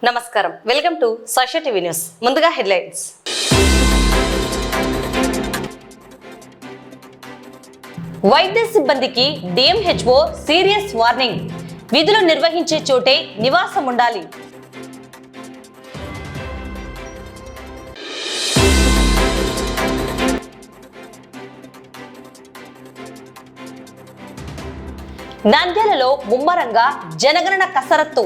నమస్కారం, welcome to Sakshi TV news. ముందుగా headlines. వైద్య సిబ్బందికి డిఎంహెచ్ఓ సీరియస్ వార్నింగ్. విధులు నిర్వహించే చోటే నివాసం ఉండాలి. నంద్యాలలో ముమ్మరంగా జనగణన కసరత్తు.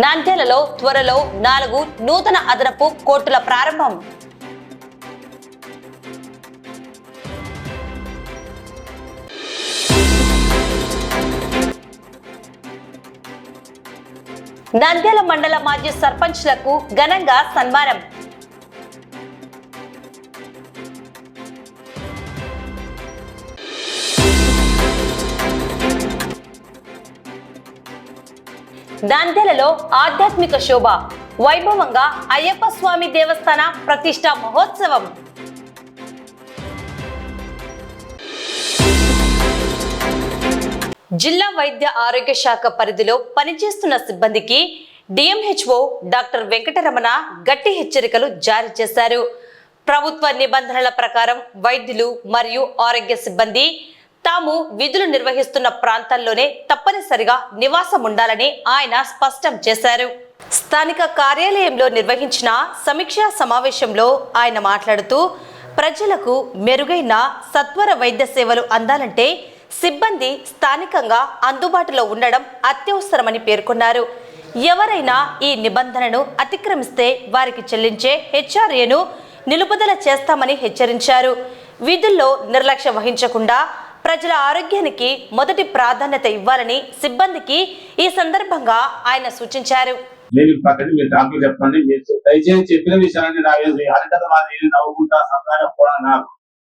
నంద్యాలలో త్వరలో 4 నూతన అదనపు కోర్టుల ప్రారంభం. నంద్యాల మండల మాజీ సర్పంచ్లకు ఘనంగా సన్మానం. నంద్యాలలో ఆధ్యాత్మిక శోభ. వైభవంగా అయ్యప్ప స్వామి దేవస్థాన ప్రతిష్ఠా మహోత్సవం. జిల్లా వైద్య ఆరోగ్య శాఖ పరిధిలో పనిచేస్తున్న సిబ్బందికి డిఎంహెచ్ఓ డాక్టర్ వెంకటరమణ గట్టి హెచ్చరికలు జారీ చేశారు. ప్రభుత్వ నిబంధనల ప్రకారం వైద్యులు మరియు ఆరోగ్య సిబ్బంది తాము విధులు నిర్వహిస్తున్న ప్రాంతాల్లోనే తప్పనిసరిగా నివాసం ఉండాలని ఆయన స్పష్టం చేశారు. స్థానిక కార్యాలయంలో నిర్వహించిన సమీక్షా సమావేశంలో ఆయన మాట్లాడుతూ ప్రజలకు మెరుగైన సత్వర వైద్య సేవలు అందాలంటే సిబ్బంది స్థానికంగా అందుబాటులో ఉండడం అత్యవసరమని పేర్కొన్నారు. ఎవరైనా ఈ నిబంధనను అతిక్రమిస్తే వారికి చెల్లించే హెచ్ఆర్ఏను నిలుపుదల చేస్తామని హెచ్చరించారు. విధుల్లో నిర్లక్ష్యం వహించకుండా ప్రజల ఆరోగ్యానికి మొదటి ప్రాధాన్యత ఇవ్వాలని సిబ్బందికి ఈ సందర్భంగా ఆయన సూచించారు. చెప్పండి, దయచేసి చెప్పిన విషయాన్ని నవ్వుకుంటా సరదాగా కూడా నాకు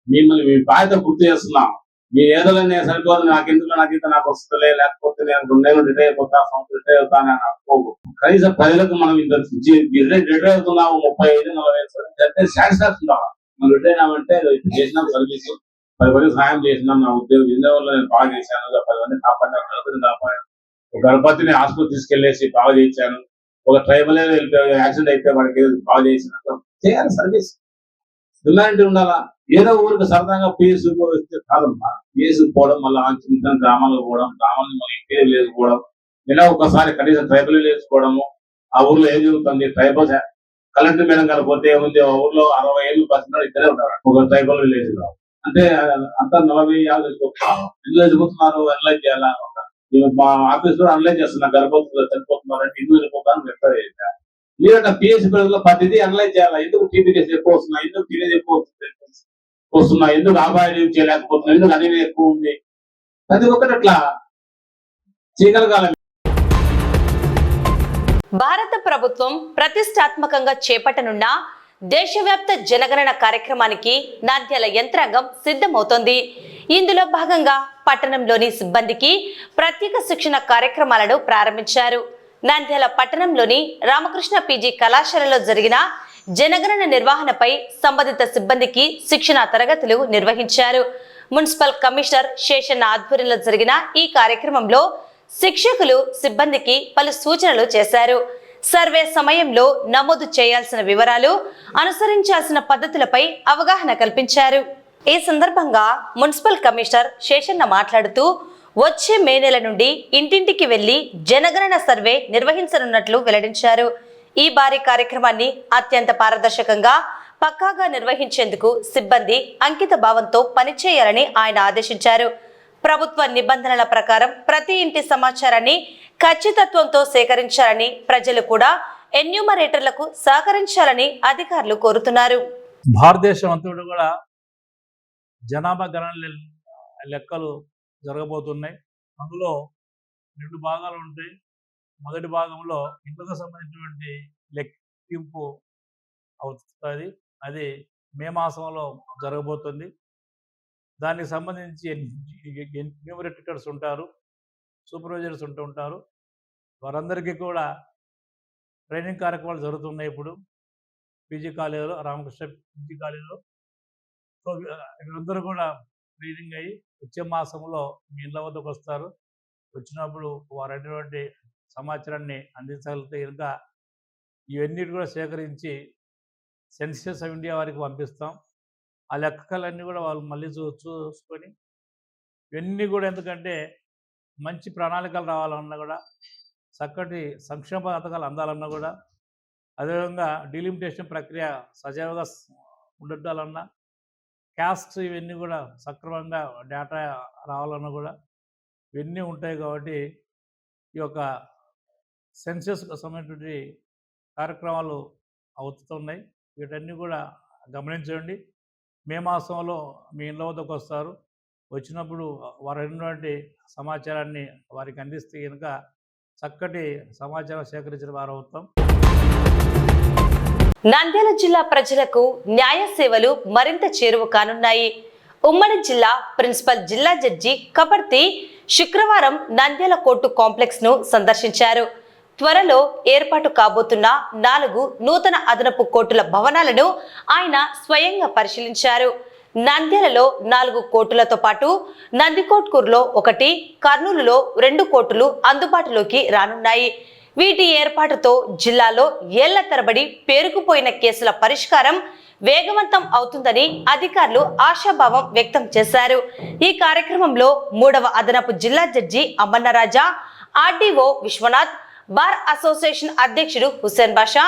మిమ్మల్ని మీ బాధ్యత గుర్తు చేస్తున్నాం. మీ ఏదో నేను సరిపోదు, నాకు వస్తుందిలే, లేకపోతే నేను 2 నెలలు రిటైర్ అయిపోతా, సంవత్సరం రిటైర్ అవుతాను అని అనుకోకు. కనీసం ప్రజలకు మనం ఇంత రిటైర్ అవుతున్నాము 35-40 సాటిస్ఫాక్షన్ కావాలి. మనం రిటైర్ అవ్వాలంటే చేసినాం సర్వీస్, 10 మంది సాయం చేసినాం. నా ఉద్యోగం ఇందువల్ల నేను బాగా చేశాను, 10 మంది కాపాడాను, గణపతిని కాపాడాను. ఒక గణపతిని హాస్పిటల్ తీసుకెళ్లేసి బాగా చేశాను. ఒక ట్రైబల్ యాక్సిడెంట్ అయితే వాడికి బాగా చేసిన చేయాలి సర్వీస్. హ్యుమానిటీ ఉండాలా. ఏదో ఊరికి సరదాగా పిఎస్ వస్తే కాదమ్మా. పిఎస్ పోవడం, మళ్ళీ చిన్న గ్రామాలకు పోవడం, గ్రామాలను మళ్ళీ ఇంటి లేకపోవడం, ఇలా ఒకసారి కనీసం ట్రైబల్ వేసుకోవడము. ఆ ఊర్లో ఏం జరుగుతుంది, ట్రైబల్ కలెక్టర్ మేడం గారు పోతే ఏముంది, ఆ ఊర్లో 60 ఏళ్ళు 10 ఇద్దరే ఉంటారు ఒక ట్రైబల్ విలేజ్ లో. అంటే అంతా 40-50 ఎందుకు వెళ్ళిపోతున్నారు, అనలైజ్ చేయాలా. మా ఆఫీస్ లో అనలైజ్ చేస్తున్నా, గర్భవతులు చనిపోతున్నారు అంటే ఎందుకు వెళ్ళిపోతాను వెళ్తారు. మీరంటే పిఎస్సీ పిల్లల్లో ప్రతిదీ అనలైజ్ చేయాలా. ఎందుకు టీబీ కేసు ఎక్కువ వస్తున్నాయి, ఎందుకు టీనేజ్ ఎక్కువ వస్తున్నాయి, ఎందుకు ఆబాయిడ్ చేయలేకపోతున్నాయి, ఎందుకు అనేది ఎక్కువ ఉంది. ప్రతి ఒక్కటి అట్లా చేయగలగాలి. భారత ప్రభుత్వం ప్రతిష్టాత్మకంగా చేపట్టనున్న దేశవ్యాప్త జనగణన కార్యక్రమానికి నంద్యాల యంత్రాంగం సిద్ధమవుతోంది. ఇందులో భాగంగా పట్టణంలోని సిబ్బందికి ప్రత్యేక శిక్షణ కార్యక్రమాలను ప్రారంభించారు. నంద్యాల పట్టణంలోని రామకృష్ణ పీజీ కళాశాలలో జరిగిన జనగణన నిర్వహణపై సంబంధిత సిబ్బందికి శిక్షణ తరగతులు నిర్వహించారు. మున్సిపల్ కమిషనర్ శేషన్న ఆధ్వర్యంలో జరిగిన ఈ కార్యక్రమంలో శిక్షకులు సిబ్బందికి పలు సూచనలు చేశారు. సర్వే సమయంలో నమోదు చేయాల్సిన వివరాలు, అనుసరించాల్సిన పద్ధతులపై అవగాహన కల్పించారు. ఈ సందర్భంగా మున్సిపల్ కమిషనర్ శేషన్న మాట్లాడుతూ వచ్చే మే నెల నుండి ఇంటింటికి వెళ్లి జనగణన సర్వే నిర్వహించనున్నట్లు వెల్లడించారు. ఈ భారీ కార్యక్రమాన్ని అత్యంత పారదర్శకంగా పక్కాగా నిర్వహించేందుకు సిబ్బంది అంకిత భావంతో పనిచేయాలని ఆయన ఆదేశించారు. ప్రభుత్వ నిబంధనల ప్రకారం ప్రతి ఇంటి సమాచారాన్ని ఖచ్చితత్వంతో సేకరించాలని, ప్రజలు కూడా ఎన్యూమరేటర్లకు సహకరించాలని అధికారులు కోరుతున్నారు. భారతదేశం అంతటా కూడా జనాభా గణన లెక్కలు జరగబోతున్నాయి. అందులో 2 భాగాలు ఉంటాయి. మొదటి భాగంలో ఇంట్లకు సంబంధించినటువంటి లెక్కింపు అవుతుంది. అది మే మాసంలో జరగబోతుంది. దానికి సంబంధించి ఎన్యూమరేటర్స్ ఉంటారు, సూపర్వైజర్స్ ఉంటారు. వారందరికీ కూడా ట్రైనింగ్ కార్యక్రమాలు జరుగుతున్నాయి. ఇప్పుడు పీజీ కాలేజీలో, రామకృష్ణ పీజీ కాలేజీలో సో వీళ్ళందరూ కూడా క్లీనింగ్ అయ్యి వచ్చే మాసంలో మీ ఇళ్ళ వద్దకు వస్తారు. వచ్చినప్పుడు వారైనటువంటి సమాచారాన్ని అందించగలిగితే కనుక ఇవన్నీ కూడా సేకరించి సెన్సస్ ఆఫ్ ఇండియా వారికి పంపిస్తాం. ఆ లెక్కలన్నీ కూడా వాళ్ళు మళ్ళీ చూసుకొని ఇవన్నీ కూడా ఎందుకంటే మంచి ప్రణాళికలు రావాలన్నా కూడా, చక్కటి సంక్షేమ పథకాలు అందాలన్నా కూడా, అదేవిధంగా డీలిమిటేషన్ ప్రక్రియ సజావుగా ఉండాలన్నా, క్యాస్ట్ ఇవన్నీ కూడా సక్రమంగా డేటా రావాలన్నా కూడా ఇవన్నీ ఉంటాయి. కాబట్టి ఈ యొక్క సెన్సస్కు సంబంధించినటువంటి కార్యక్రమాలు అవుతున్నాయి. వీటన్నీ కూడా గమనించండి. మే మాసంలో మీ ఇళ్ళ వద్దకు వస్తారు. వచ్చినప్పుడు వారు అయినటువంటి సమాచారాన్ని వారికి అందిస్తే కనుక చక్కటి సమాచారం సేకరించిన వారు అవుతాం. నంద్యాల జిల్లా ప్రజలకు న్యాయ సేవలు మరింత చేరువ కానున్నాయి. ఉమ్మడి జిల్లా ప్రిన్సిపల్ జిల్లా జడ్జి కబర్తి శుక్రవారం నంద్యాల కోర్టు కాంప్లెక్స్ ను సందర్శించారు. త్వరలో ఏర్పాటు కాబోతున్న 4 నూతన అదనపు కోర్టుల భవనాలను ఆయన స్వయంగా పరిశీలించారు. నంద్యాలలో 4 కోర్టులతో పాటు నందికొట్కూరులో 1, కర్నూలులో 2 కోర్టులు అందుబాటులోకి రానున్నాయి. వీటి ఏర్పాటుతో జిల్లాలో ఏళ్ల తరబడి పేరుకుపోయిన కేసుల పరిష్కారం వేగవంతం అవుతుందని అధికారులు ఆశాభావం వ్యక్తం చేశారు. ఈ కార్యక్రమంలో 3వ అదనపు జిల్లా judge Amannaraja, RDO Vishwanath, bar association అధ్యక్షుడు హుస్సేన్ బాషా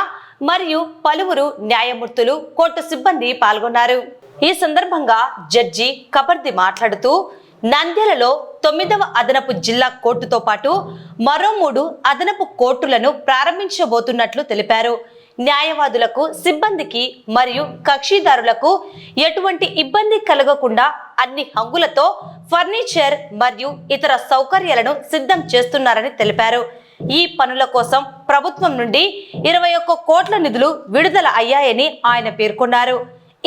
మరియు పలువురు న్యాయమూర్తులు, కోర్టు సిబ్బంది పాల్గొన్నారు. ఈ సందర్భంగా జడ్జి కబర్ది మాట్లాడుతూ నంద్యాలలో 9వ అదనపు జిల్లా కోర్టుతో పాటు మరో 3 అదనపు కోర్టులను ప్రారంభించబోతున్నట్లు తెలిపారు. న్యాయవాదులకు, సిబ్బందికి మరియు కక్షిదారులకు ఎటువంటి ఇబ్బంది కలగకుండా అన్ని హంగులతో ఫర్నిచర్ మరియు ఇతర సౌకర్యాలను సిద్ధం చేస్తున్నారని తెలిపారు. ఈ పనుల కోసం ప్రభుత్వం నుండి 21 కోట్ల నిధులు విడుదల అయ్యాయని ఆయన పేర్కొన్నారు.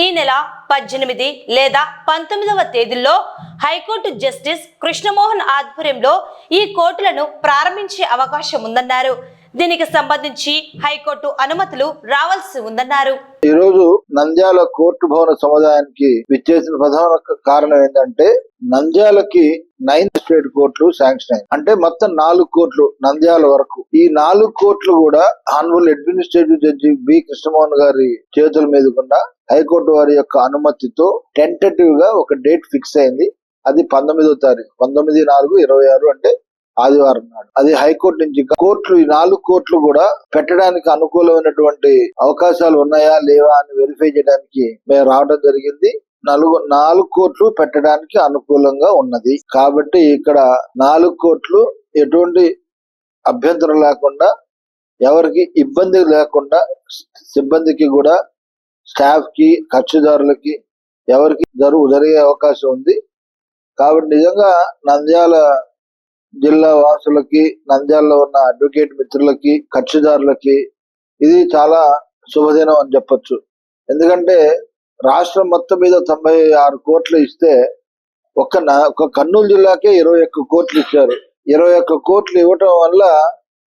ఈ నెల 18 లేదా 19వ తేదీల్లో హైకోర్టు జస్టిస్ కృష్ణమోహన్ ఆధ్వర్యంలో ఈ కోర్టులను ప్రారంభించే అవకాశం ఉందన్నారు. దీనికి సంబంధించి హైకోర్టు అనుమతులు రావాల్సి ఉందన్నారు. ఈ రోజు నంద్యాల కోర్టు భవన సముదాయానికి విచ్చేసిన ప్రధాన కారణం ఏంటంటే, నంద్యాలకి 9th స్టేట్ కోర్టులు శాంక్షన్ అయింది. అంటే మొత్తం 4 కోర్టులు నంద్యాల వరకు. ఈ 4 కోర్టులు కూడా honourable administrative judge B Krishnamohan గారి చేతుల మీదుకుండా హైకోర్టు వారి యొక్క అనుమతితో టెంటేటివ్ గా ఒక డేట్ ఫిక్స్ అయింది. అది 19వ తారీఖు 19/4/26 అంటే ఆదివారం నాడు. అది హైకోర్టు నుంచి కోర్టులు, ఈ 4 కోర్టులు కూడా పెట్టడానికి అనుకూలమైనటువంటి అవకాశాలు ఉన్నాయా లేవా అని వెరిఫై చేయడానికి మేము రావడం జరిగింది. 4 కోర్టులు పెట్టడానికి అనుకూలంగా ఉన్నది. కాబట్టి ఇక్కడ 4 కోర్టులు ఎటువంటి అభ్యంతరం లేకుండా, ఎవరికి ఇబ్బంది లేకుండా, సిబ్బందికి కూడా, స్టాఫ్ కి, కక్షిదారులకి ఎవరికి జరిగే అవకాశం ఉంది. కాబట్టి నిజంగా నంద్యాల జిల్లా వాసులకి, నంద్యాలలో ఉన్న అడ్వకేట్ మిత్రులకి, కక్షిదారులకి ఇది చాలా శుభదినం అని చెప్పొచ్చు. ఎందుకంటే రాష్ట్రం మొత్తం మీద 96 కోట్లు ఇస్తే ఒక కర్నూలు జిల్లాకే 21 కోట్లు ఇచ్చారు. 21 కోట్లు ఇవ్వటం వల్ల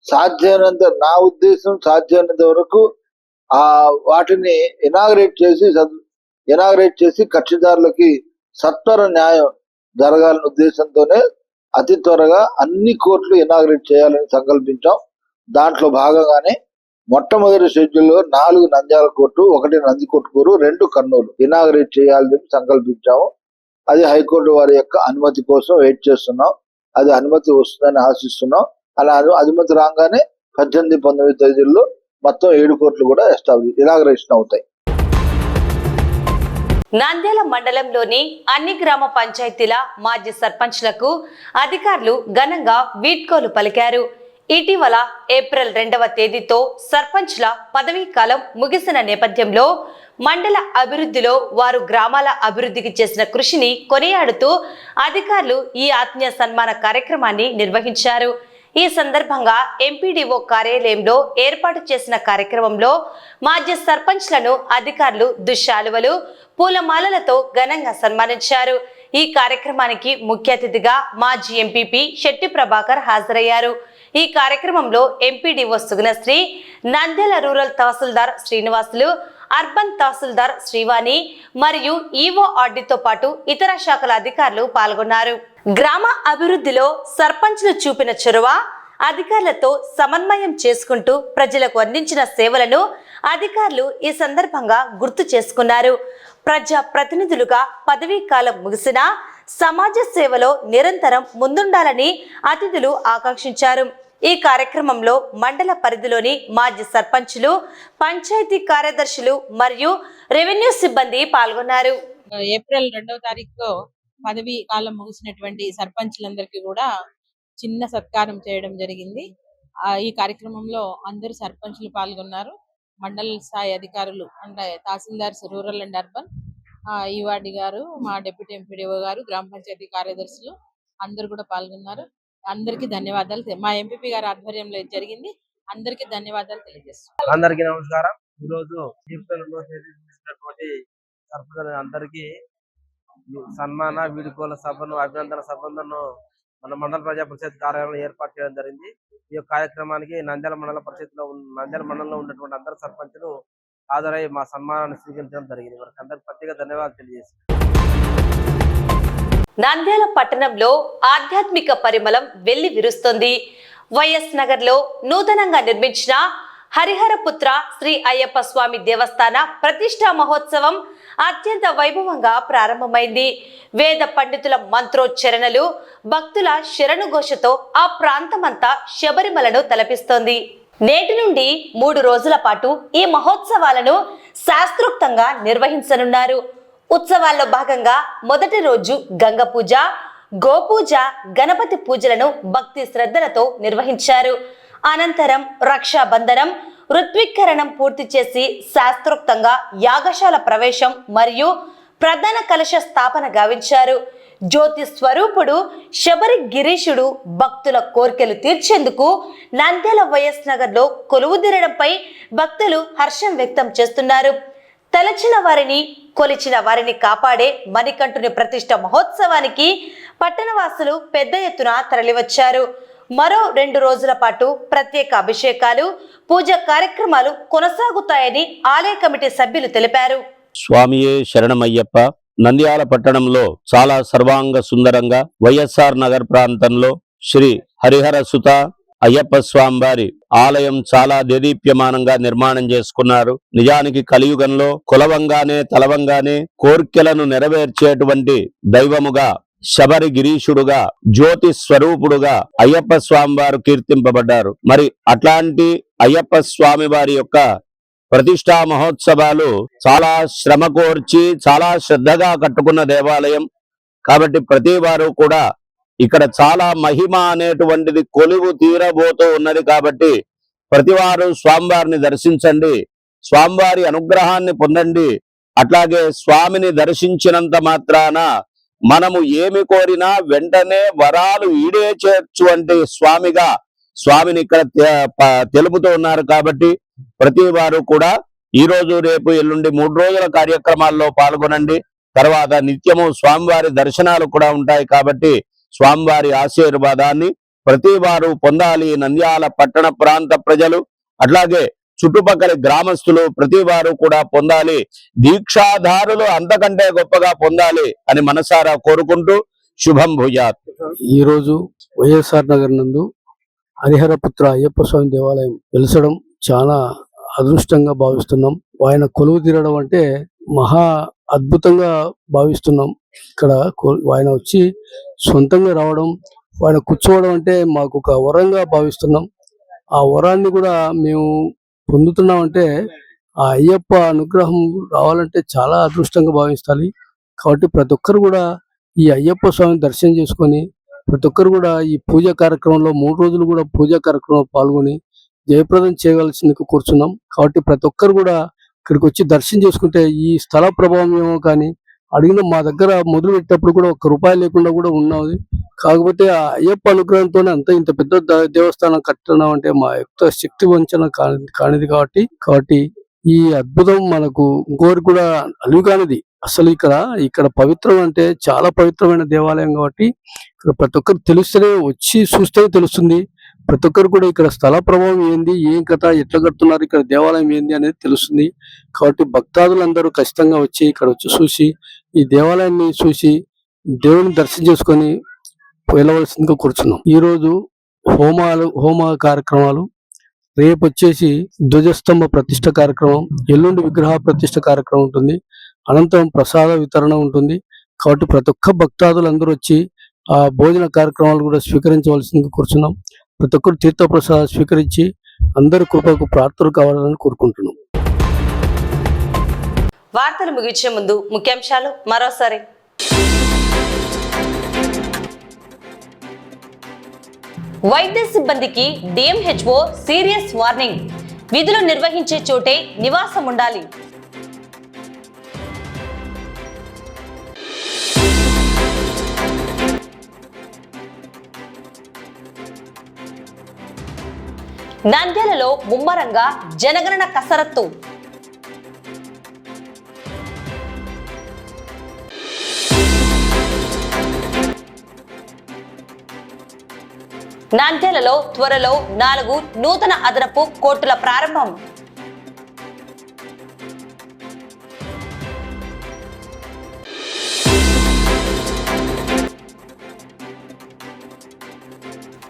సాధ్యమైనంత, నా ఉద్దేశం సాధ్యమైనంత వరకు వాటిని ఇనాగరేట్ చేసి కక్షిదారులకి సత్వర న్యాయం జరగాలనే ఉద్దేశంతోనే అతి త్వరగా అన్ని కోర్టులు ఇనాగరేట్ చేయాలని సంకల్పించాం. దాంట్లో భాగంగానే మొట్టమొదటి షెడ్యూల్లో 4 నంద్యాల కోర్టు, 1 నందికొట్కూరు, 2 కర్నూలు ఇనాగరేట్ చేయాలని సంకల్పించాము. అది హైకోర్టు వారి యొక్క అనుమతి కోసం వెయిట్ చేస్తున్నాం. అది అనుమతి వస్తుందని ఆశిస్తున్నాం. అలా అనుమతి రాగానే 18, 19 తేదీల్లో మొత్తం 7 కోర్టులు కూడా ఇనాగరేషన్ అవుతాయి. నంద్యాల మండలంలోని అన్ని గ్రామ పంచాయతీల మాజీ సర్పంచ్లకు అధికారులు ఘనంగా వీడ్కోలు పలికారు. ఇటీవల ఏప్రిల్ 2వ తేదీతో సర్పంచ్ల పదవీ కాలం ముగిసిన నేపథ్యంలో మండల అభివృద్ధిలో వారు గ్రామాల అభివృద్ధికి చేసిన కృషిని కొనియాడుతూ అధికారులు ఈ ఆత్మీయ సన్మాన కార్యక్రమాన్ని నిర్వహించారు. ఈ సందర్భంగా ఎంపీడీఓ కార్యాలయంలో ఏర్పాటు చేసిన కార్యక్రమంలో మాజీ సర్పంచ్లను అధికారులు దుశ్శాలువలు, పూలమాలలతో ఘనంగా సన్మానించారు. ఈ కార్యక్రమానికి ముఖ్య అతిథిగా మాజీ ఎంపీపీ శెట్టి ప్రభాకర్ హాజరయ్యారు. ఈ కార్యక్రమంలో ఎంపీడీఓ సుగుణశ్రీ, నంద్యాల రూరల్ తహసీల్దార్ శ్రీనివాసులు, అర్బన్ తహసీల్దార్ శ్రీవాణి మరియు ఈఓఆర్డీతో పాటు ఇతర శాఖల అధికారులు పాల్గొన్నారు. గ్రామ అభివృద్ధిలో సర్పంచ్లు చూపిన చొరవ, అధికారులతో సమన్వయం చేసుకుంటూ ప్రజలకు అందించిన సేవలను అధికారులు ఈ సందర్భంగా గుర్తు చేసుకున్నారు. ప్రజా ప్రతినిధులుగా పదవీ కాలం ముగిసినా సమాజ సేవలో నిరంతరం ముందుండాలని అతిథులు ఆకాంక్షించారు. ఈ కార్యక్రమంలో మండల పరిధిలోని మాజీ సర్పంచులు, పంచాయతీ కార్యదర్శులు మరియు రెవెన్యూ సిబ్బంది పాల్గొన్నారు. ఏప్రిల్ 2వ తారీఖుతో పదవి కాలం ముగిసినటువంటి సర్పంచ్లందరికీ కూడా చిన్న సత్కారం చేయడం జరిగింది. ఈ కార్యక్రమంలో అందరు సర్పంచ్లు పాల్గొన్నారు. మండల స్థాయి అధికారులు అంటే తహసీల్దార్స్ రూరల్ అండ్ అర్బన్, ఈవాడి గారు, మా డిప్యూటీ ఎంపీడీఓ గారు, గ్రామ పంచాయతీ కార్యదర్శులు అందరు కూడా పాల్గొన్నారు. అందరికీ ధన్యవాదాలు. మా ఎంపీపీ గారి ఆధ్వర్యంలో ఇది జరిగింది. అందరికీ ధన్యవాదాలు తెలియజేస్తున్నాం. అందరికీ నమస్కారం. ఈరోజు ఏప్రిల్ 2వ తేదీ ముగిసినటువంటి సర్పంచ్ అందరికీ సన్మాన వీడుకోల సభను, అభినందన సభను మన మండల ప్రజా పరిషత్ కార్యాలయంలో ఏర్పాటు చేయడం జరిగింది. ఈ కార్యక్రమానికి నంద్యాల మండలంలో ఉన్నటువంటి అందరు సర్పంచులు హాజరై మా సన్మానాన్ని స్వీకరించడం జరిగింది. వారికి అందరికి ప్రత్యేక ధన్యవాదాలు తెలియజేస్తున్నాను. నంద్యాల పట్టణంలో ఆధ్యాత్మిక పరిమళం వెళ్లి విరుస్తోంది. వైఎస్ నగర్ లో నూతనంగా నిర్మించిన హరిహరపుత్ర శ్రీ అయ్యప్ప స్వామి దేవస్థాన ప్రతిష్టా మహోత్సవం అత్యంత వైభవంగా ప్రారంభమైంది. వేద పండితుల మంత్రోచ్చరణలు, భక్తుల శరణుఘోషతో ఆ ప్రాంతమంతా శబరిమలను తలపిస్తోంది. నేటి నుండి 3 రోజుల పాటు ఈ మహోత్సవాలను శాస్త్రోక్తంగా నిర్వహించనున్నారు. ఉత్సవాల్లో భాగంగా మొదటి రోజు గంగ పూజ, గోపూజ, గణపతి పూజలను భక్తి శ్రద్ధలతో నిర్వహించారు. అనంతరం రక్షాబంధనం, ఋత్విక్కరణం పూర్తి చేసి శాస్త్రోక్తంగా యాగశాల ప్రవేశం మరియు ప్రధాన కలశ స్థాపన గావించారు. జ్యోతి స్వరూపుడు శబరి గిరీశుడు భక్తుల కోర్కెలు తీర్చేందుకు నంద్యాల వైఎస్ నగర్ లో కొలువుదీరడంపై భక్తులు హర్షం వ్యక్తం చేస్తున్నారు. తలచిన వారిని, కొలిచిన వారిని కాపాడే మణికంఠుని ప్రతిష్ట మహోత్సవానికి పట్టణవాసులు పెద్ద ఎత్తున తరలివచ్చారు. మరో 2 రోజుల పాటు ప్రత్యేక అభిషేకాలు, పూజ కార్యక్రమాలు కొనసాగుతాయని ఆలయ కమిటీ సభ్యులు తెలిపారు. స్వామియే శరణమయ్యప్ప. నంద్యాల పట్టణంలో చాలా సర్వాంగ సుందరంగా వైఎస్ఆర్ నగర్ ప్రాంతంలో శ్రీ హరిహర సుత అయ్యప్ప స్వామివారి ఆలయం చాలా దేదీప్యమానంగా నిర్మాణం చేసుకున్నారు. నిజానికి కలియుగంలో కులవంగానే తలవంగానే కోర్కెలను నెరవేర్చేటువంటి దైవముగా, శబరి గిరీశుడుగా, జ్యోతి స్వరూపుడుగా అయ్యప్ప స్వామి వారు కీర్తింపబడ్డారు. మరి అట్లాంటి అయ్యప్ప స్వామి వారి యొక్క ప్రతిష్టా మహోత్సవాలు చాలా శ్రమ కోర్చి చాలా శ్రద్ధగా కట్టుకున్న దేవాలయం కాబట్టి ప్రతి వారు కూడా ఇక్కడ చాలా మహిమ అనేటువంటిది కొలువు తీరబోతూ ఉన్నది. కాబట్టి ప్రతివారు స్వామివారిని దర్శించండి, స్వామివారి అనుగ్రహాన్ని పొందండి. అట్లాగే స్వామిని దర్శించినంత మాత్రాన మనము ఏమి కోరినా వెంటనే వరాలు ఈడే చేర్చు అంటే స్వామిగా స్వామిని ఇక్కడ తెలుపుతూ ఉన్నారు. కాబట్టి ప్రతి వారు కూడా ఈ రోజు, రేపు, ఎల్లుండి 3 రోజుల కార్యక్రమాల్లో పాల్గొనండి. తర్వాత నిత్యము స్వామివారి దర్శనాలు కూడా ఉంటాయి. కాబట్టి స్వామివారి ఆశీర్వాదాన్ని ప్రతి వారు పొందాలి. నంద్యాల పట్టణ ప్రాంత ప్రజలు అట్లాగే చుట్టుపక్కల గ్రామస్తులు ప్రతి వారు కూడా పొందాలి. దీక్షాధారులు అంతకంటే గొప్పగా పొందాలి అని మనసారా కోరుకుంటూ శుభం భూయాత్. ఈ రోజు వైఎస్ఆర్ నగర్ నందు హరిహరపుత్ర అయ్యప్ప స్వామి దేవాలయం వెలసడం చాలా అదృష్టంగా భావిస్తున్నాం. ఆయన కొలువు తీరడం అంటే మహా అద్భుతంగా భావిస్తున్నాం. ఇక్కడ ఆయన వచ్చి సొంతంగా రావడం, ఆయన కూర్చోవడం అంటే మాకు ఒక వరంగా భావిస్తున్నాం. ఆ వరాన్ని కూడా మేము పొందుతున్నామంటే ఆ అయ్యప్ప అనుగ్రహం రావాలంటే చాలా అదృష్టంగా భావించాలి. కాబట్టి ప్రతి ఒక్కరు కూడా ఈ అయ్యప్ప స్వామిని దర్శనం చేసుకొని ప్రతి ఒక్కరు కూడా ఈ పూజా కార్యక్రమంలో 3 రోజులు కూడా పూజా కార్యక్రమంలో పాల్గొని జయప్రదం చేయవలసిందిగా కూర్చున్నాం. కాబట్టి ప్రతి ఒక్కరు కూడా ఇక్కడికి వచ్చి దర్శనం చేసుకుంటే ఈ స్థల ప్రభావం ఏమో కానీ అడిగిన మా దగ్గర మొదలు పెట్టేటప్పుడు కూడా ₹1 లేకుండా కూడా ఉన్నది. కాకపోతే ఆ అయ్యప్ప అనుగ్రహంతోనే ఇంత పెద్ద దేవస్థానం కట్టడం అంటే మా యొక్క శక్తి వంచన కానిది. కాబట్టి ఈ అద్భుతం మనకు ఇంకోరి కూడా అలుగు కానిది. అసలు ఇక్కడ పవిత్రం అంటే చాలా పవిత్రమైన దేవాలయం. కాబట్టి ఇక్కడ ప్రతి ఒక్కరు తెలిస్తేనే వచ్చి చూస్తేనే తెలుస్తుంది. ప్రతి ఒక్కరు కూడా ఇక్కడ స్థల ప్రభావం ఏంది, ఏం కథ, ఎట్లా కడుతున్నారు, ఇక్కడ దేవాలయం ఏంది అనేది తెలుస్తుంది. కాబట్టి భక్తాదులందరూ ఖచ్చితంగా వచ్చి ఇక్కడ వచ్చి చూసి ఈ దేవాలయాన్ని చూసి దేవుని దర్శనం చేసుకొని వెళ్ళవలసిందిగా కూర్చున్నాం. ఈరోజు హోమ కార్యక్రమాలు, రేపు వచ్చేసి ధ్వజస్తంభ ప్రతిష్ఠ కార్యక్రమం, ఎల్లుండి విగ్రహ ప్రతిష్ఠ కార్యక్రమం ఉంటుంది. అనంతరం ప్రసాద వితరణ ఉంటుంది. కాబట్టి ప్రతి ఒక్క భక్తాదులందరూ వచ్చి ఆ భోజన కార్యక్రమాలు కూడా స్వీకరించవలసిందిగా కూర్చున్నాం. ప్రతి ఒక్కరు తీర్థప్రసాదం స్వీకరించి అందరి కృపకు ప్రార్థన కావాలని కోరుకుంటున్నాం. వార్తలు ముగించే ముందు ముఖ్యాంశాలు మరోసారి. వైద్య సిబ్బందికి డిఎంహెచ్ఓ సీరియస్ వార్నింగ్. విధులు నిర్వహించే చోటే నివాసం ఉండాలి. నంద్యాలలో ముమ్మరంగా జనగణన కసరత్తు. నంద్యాలలో త్వరలో 4 నూతన అదనపు కోర్టుల ప్రారంభం.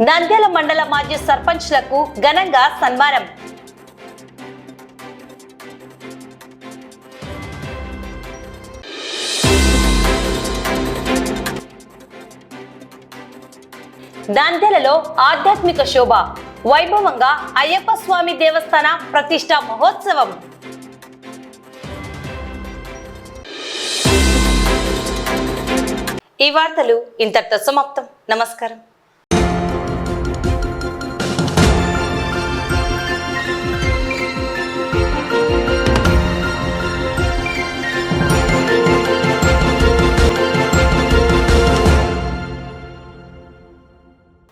నంద్యాల మండల మాజీ సర్పంచ్లకు ఘనంగా సన్మానం. నంద్యాలలో ఆధ్యాత్మిక శోభ. వైభవంగా అయ్యప్ప స్వామి దేవస్థాన ప్రతిష్ఠా మహోత్సవం. ఈ వార్తలు ఇంతటితో సమాప్తం. నమస్కారం.